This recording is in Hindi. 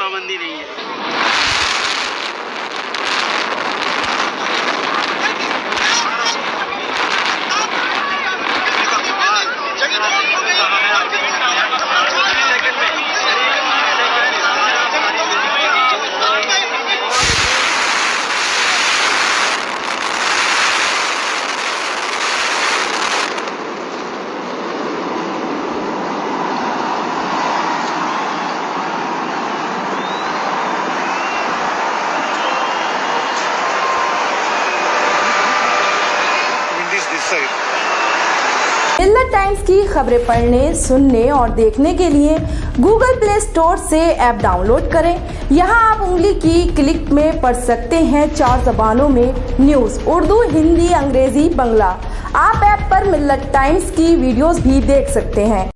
पाबंदी नहीं है। मिल्लत टाइम्स की खबरें पढ़ने, सुनने और देखने के लिए गूगल प्ले स्टोर से ऐप डाउनलोड करें। यहां आप उंगली की क्लिक में पढ़ सकते हैं 4 ज़बानों में न्यूज़, उर्दू, हिंदी, अंग्रेजी, बंगला। आप ऐप पर मिल्लत टाइम्स की वीडियोस भी देख सकते हैं।